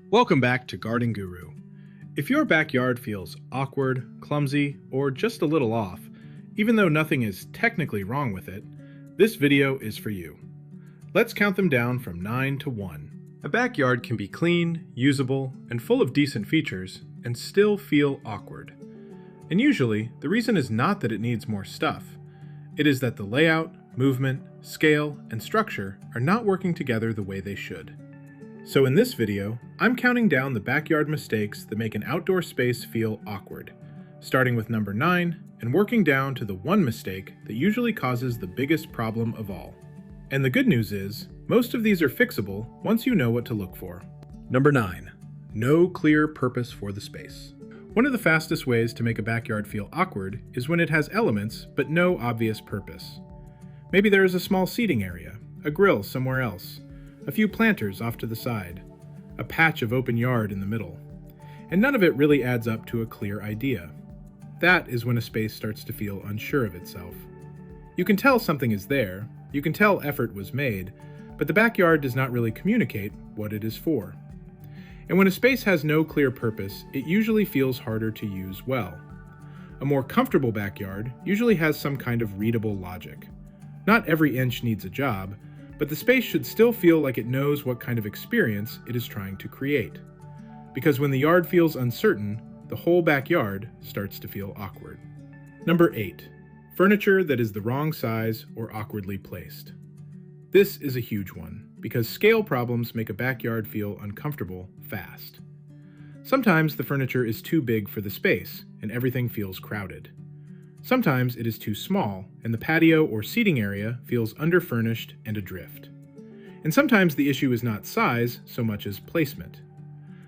Welcome back to Garden Guru. If your backyard feels awkward, clumsy, or just a little off, even though nothing is technically wrong with it, this video is for you. Let's count them down from 9 to 1. A backyard can be clean, usable, and full of decent features, and still feel awkward. And usually, the reason is not that it needs more stuff. It is that the layout, movement, scale, and structure are not working together the way they should. So in this video, I'm counting down the backyard mistakes that make an outdoor space feel awkward, starting with number 9 and working down to the one mistake that usually causes the biggest problem of all. And the good news is, most of these are fixable once you know what to look for. Number 9. No clear purpose for the space. One of the fastest ways to make a backyard feel awkward is when it has elements but no obvious purpose. Maybe there is a small seating area, a grill somewhere else, a few planters off to the side, a patch of open yard in the middle, and none of it really adds up to a clear idea. That is when a space starts to feel unsure of itself. You can tell something is there, you can tell effort was made, but the backyard does not really communicate what it is for. And when a space has no clear purpose, it usually feels harder to use well. A more comfortable backyard usually has some kind of readable logic. Not every inch needs a job, but the space should still feel like it knows what kind of experience it is trying to create. Because when the yard feels uncertain, the whole backyard starts to feel awkward. Number 8. Furniture that is the wrong size or awkwardly placed. This is a huge one, because scale problems make a backyard feel uncomfortable fast. Sometimes the furniture is too big for the space, and everything feels crowded. Sometimes it is too small, and the patio or seating area feels underfurnished and adrift. And sometimes the issue is not size so much as placement.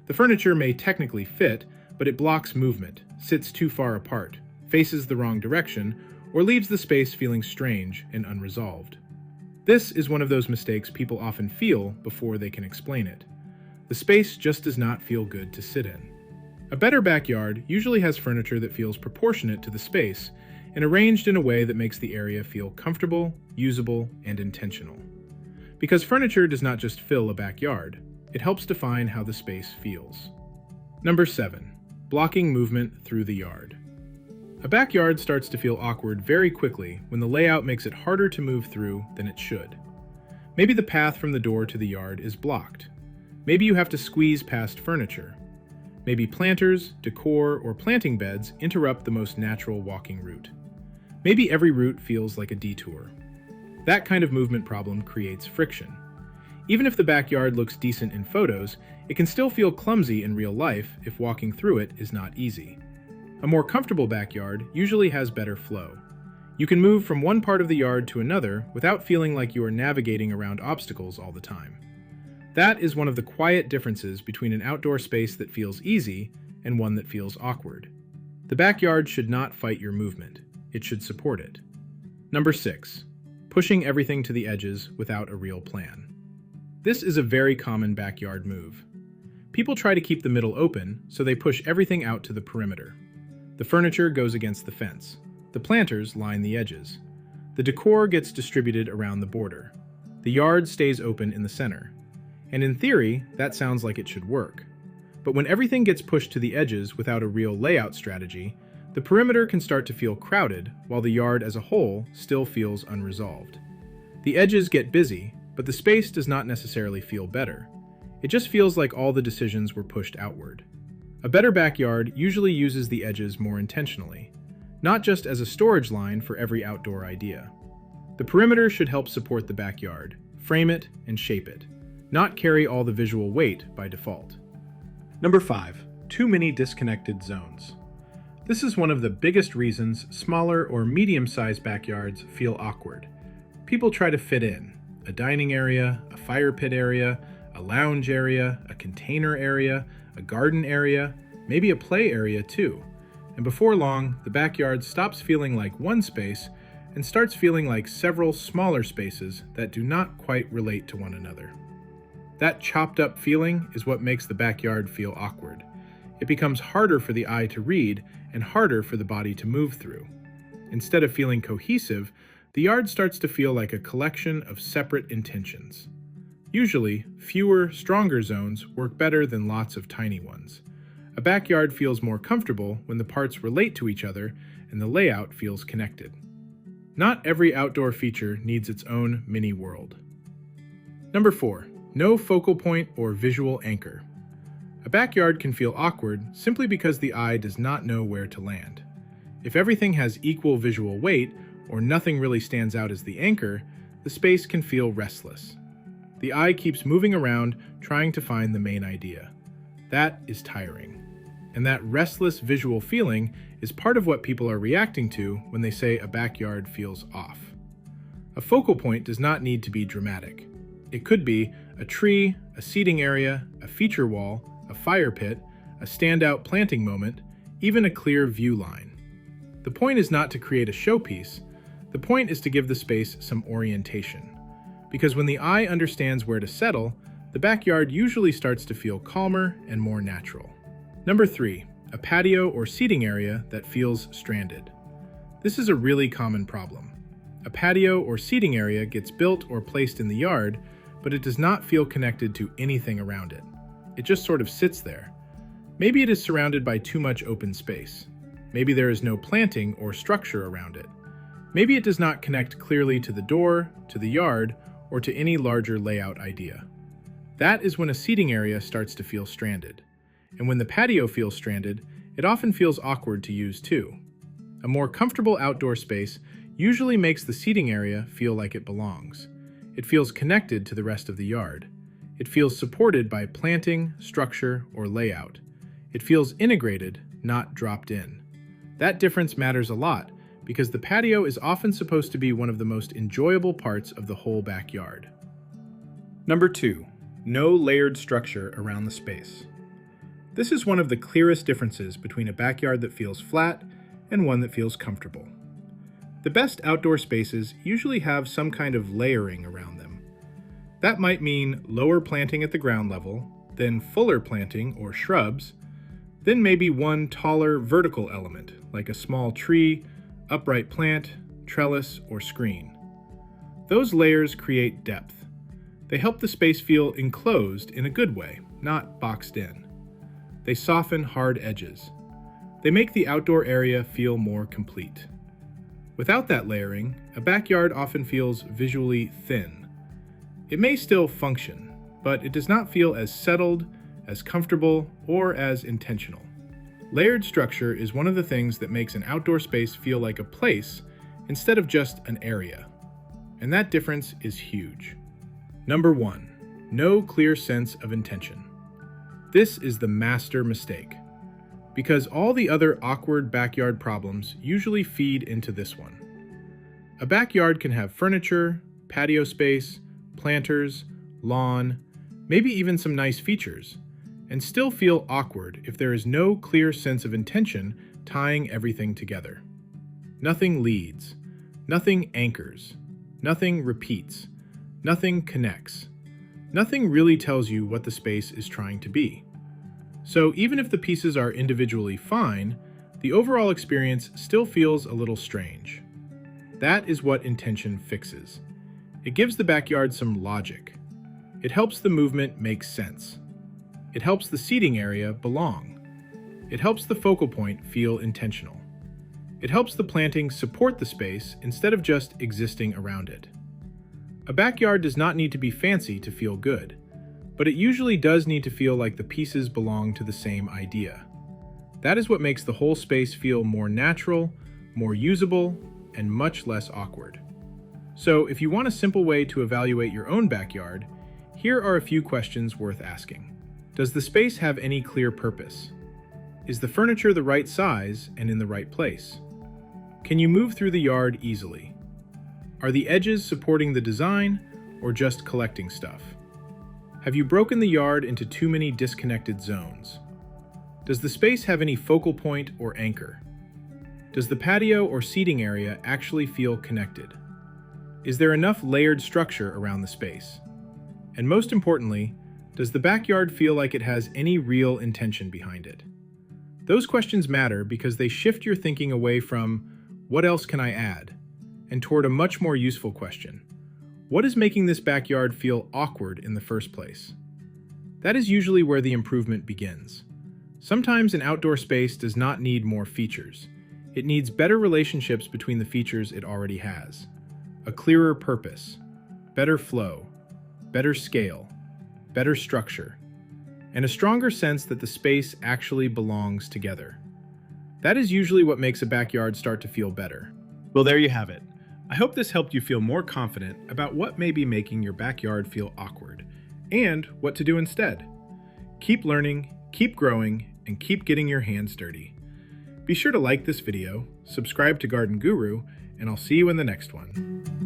The furniture may technically fit, but it blocks movement, sits too far apart, faces the wrong direction, or leaves the space feeling strange and unresolved. This is one of those mistakes people often feel before they can explain it. The space just does not feel good to sit in. A better backyard usually has furniture that feels proportionate to the space and arranged in a way that makes the area feel comfortable, usable, and intentional. Because furniture does not just fill a backyard, it helps define how the space feels. Number 7. Blocking movement through the yard. A backyard starts to feel awkward very quickly when the layout makes it harder to move through than it should. Maybe the path from the door to the yard is blocked. Maybe you have to squeeze past furniture. Maybe planters, decor, or planting beds interrupt the most natural walking route. Maybe every route feels like a detour. That kind of movement problem creates friction. Even if the backyard looks decent in photos, it can still feel clumsy in real life if walking through it is not easy. A more comfortable backyard usually has better flow. You can move from one part of the yard to another without feeling like you are navigating around obstacles all the time. That is one of the quiet differences between an outdoor space that feels easy and one that feels awkward. The backyard should not fight your movement. It should support it. Number 6. Pushing everything to the edges without a real plan. This is a very common backyard move. People try to keep the middle open, so they push everything out to the perimeter. The furniture goes against the fence. The planters line the edges. The decor gets distributed around the border. The yard stays open in the center. And in theory, that sounds like it should work. But when everything gets pushed to the edges without a real layout strategy, the perimeter can start to feel crowded, while the yard as a whole still feels unresolved. The edges get busy, but the space does not necessarily feel better. It just feels like all the decisions were pushed outward. A better backyard usually uses the edges more intentionally, not just as a storage line for every outdoor idea. The perimeter should help support the backyard, frame it, and shape it, not carry all the visual weight by default. Number 5. Too many disconnected zones. This is one of the biggest reasons smaller or medium-sized backyards feel awkward. People try to fit in a dining area, a fire pit area, a lounge area, a container area, a garden area, maybe a play area too. And before long, the backyard stops feeling like one space and starts feeling like several smaller spaces that do not quite relate to one another. That chopped up feeling is what makes the backyard feel awkward. It becomes harder for the eye to read and harder for the body to move through. Instead of feeling cohesive, the yard starts to feel like a collection of separate intentions. Usually, fewer, stronger zones work better than lots of tiny ones. A backyard feels more comfortable when the parts relate to each other and the layout feels connected. Not every outdoor feature needs its own mini world. Number 4. No focal point or visual anchor. A backyard can feel awkward simply because the eye does not know where to land. If everything has equal visual weight, or nothing really stands out as the anchor, the space can feel restless. The eye keeps moving around trying to find the main idea. That is tiring. And that restless visual feeling is part of what people are reacting to when they say a backyard feels off. A focal point does not need to be dramatic. It could be a tree, a seating area, a feature wall, a fire pit, a standout planting moment, even a clear view line. The point is not to create a showpiece. The point is to give the space some orientation. Because when the eye understands where to settle, the backyard usually starts to feel calmer and more natural. Number 3, a patio or seating area that feels stranded. This is a really common problem. A patio or seating area gets built or placed in the yard, but it does not feel connected to anything around it. It just sort of sits there. Maybe it is surrounded by too much open space. Maybe there is no planting or structure around it. Maybe it does not connect clearly to the door, to the yard, or to any larger layout idea. That is when a seating area starts to feel stranded. And when the patio feels stranded, it often feels awkward to use too. A more comfortable outdoor space usually makes the seating area feel like it belongs. It feels connected to the rest of the yard. It feels supported by planting, structure, or layout. It feels integrated, not dropped in. That difference matters a lot because the patio is often supposed to be one of the most enjoyable parts of the whole backyard. Number 2, no layered structure around the space. This is one of the clearest differences between a backyard that feels flat and one that feels comfortable. The best outdoor spaces usually have some kind of layering around them. That might mean lower planting at the ground level, then fuller planting or shrubs, then maybe one taller vertical element, like a small tree, upright plant, trellis, or screen. Those layers create depth. They help the space feel enclosed in a good way, not boxed in. They soften hard edges. They make the outdoor area feel more complete. Without that layering, a backyard often feels visually thin. It may still function, but it does not feel as settled, as comfortable, or as intentional. Layered structure is one of the things that makes an outdoor space feel like a place instead of just an area. And that difference is huge. Number 1, no clear sense of intention. This is the master mistake, because all the other awkward backyard problems usually feed into this one. A backyard can have furniture, patio space, planters, lawn, maybe even some nice features, and still feel awkward if there is no clear sense of intention tying everything together. Nothing leads, nothing anchors, nothing repeats, nothing connects. Nothing really tells you what the space is trying to be. So even if the pieces are individually fine, the overall experience still feels a little strange. That is what intention fixes. It gives the backyard some logic. It helps the movement make sense. It helps the seating area belong. It helps the focal point feel intentional. It helps the planting support the space instead of just existing around it. A backyard does not need to be fancy to feel good, but it usually does need to feel like the pieces belong to the same idea. That is what makes the whole space feel more natural, more usable, and much less awkward. So if you want a simple way to evaluate your own backyard, here are a few questions worth asking. Does the space have any clear purpose? Is the furniture the right size and in the right place? Can you move through the yard easily? Are the edges supporting the design or just collecting stuff? Have you broken the yard into too many disconnected zones? Does the space have any focal point or anchor? Does the patio or seating area actually feel connected? Is there enough layered structure around the space? And most importantly, does the backyard feel like it has any real intention behind it? Those questions matter because they shift your thinking away from, what else can I add? And toward a much more useful question. What is making this backyard feel awkward in the first place? That is usually where the improvement begins. Sometimes an outdoor space does not need more features. It needs better relationships between the features it already has. A clearer purpose, better flow, better scale, better structure, and a stronger sense that the space actually belongs together. That is usually what makes a backyard start to feel better. Well, there you have it. I hope this helped you feel more confident about what may be making your backyard feel awkward and what to do instead. Keep learning, keep growing, and keep getting your hands dirty. Be sure to like this video, subscribe to Garden Guru, and I'll see you in the next one.